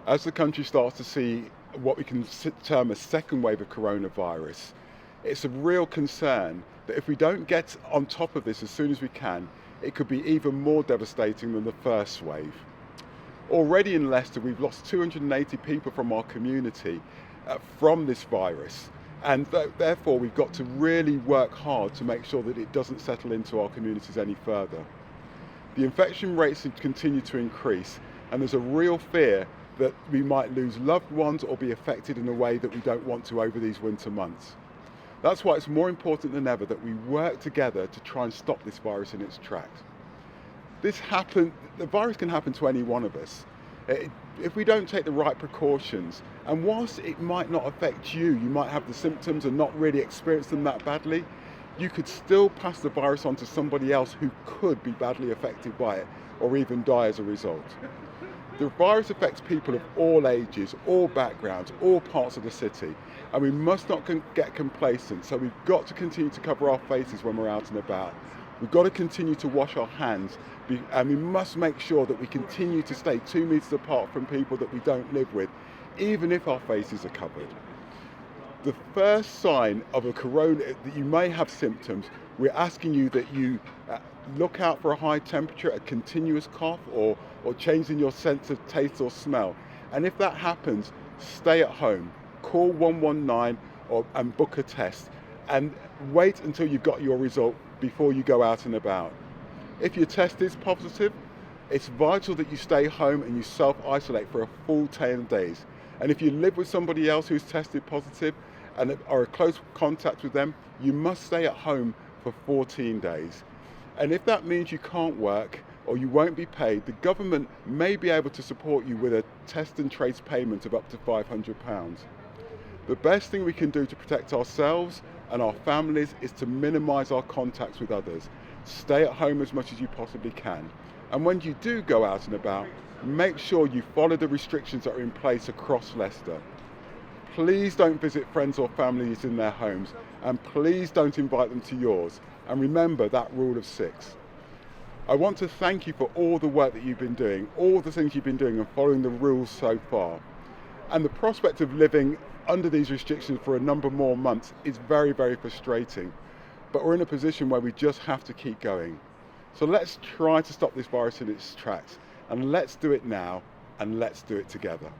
As the country starts to see what we can term a second wave of coronavirus, it's a real concern that if we don't get on top of this as soon as we can, it could be even more devastating than the first wave. Already in Leicester, we've lost 280 people from our community from this virus, and therefore we've got to really work hard to make sure that it doesn't settle into our communities any further. The infection rates continue to increase, and there's a real fear that we might lose loved ones or be affected in a way that we don't want to over these winter months. That's why it's more important than ever that we work together to try and stop this virus in its tracks. The virus can happen to any one of us. If we don't take the right precautions, and whilst it might not affect you, you might have the symptoms and not really experience them that badly, you could still pass the virus on to somebody else who could be badly affected by it or even die as a result. The virus affects people of all ages, all backgrounds, all parts of the city, and we must not get complacent, so we've got to continue to cover our faces when we're out and about. We've got to continue to wash our hands, and we must make sure that we continue to stay 2 meters apart from people that we don't live with, even if our faces are covered. The first sign of a corona, that you may have symptoms, we're asking you that you look out for a high temperature, a continuous cough, or change in your sense of taste or smell. And if that happens, stay at home, call 119 and book a test, and wait until you've got your result before you go out and about. If your test is positive, it's vital that you stay home and you self-isolate for a full 10 days. And if you live with somebody else who's tested positive and are in close contact with them, you must stay at home for 14 days. And if that means you can't work or you won't be paid, the government may be able to support you with a test and trace payment of up to £500. The best thing we can do to protect ourselves and our families is to minimise our contacts with others. Stay at home as much as you possibly can. And when you do go out and about, make sure you follow the restrictions that are in place across Leicester. Please don't visit friends or families in their homes, and please don't invite them to yours. And remember that rule of 6. I want to thank you for all the work that you've been doing, all the things you've been doing and following the rules so far. And the prospect of living under these restrictions for a number more months is very, very frustrating. But we're in a position where we just have to keep going. So let's try to stop this virus in its tracks, and let's do it now, and let's do it together.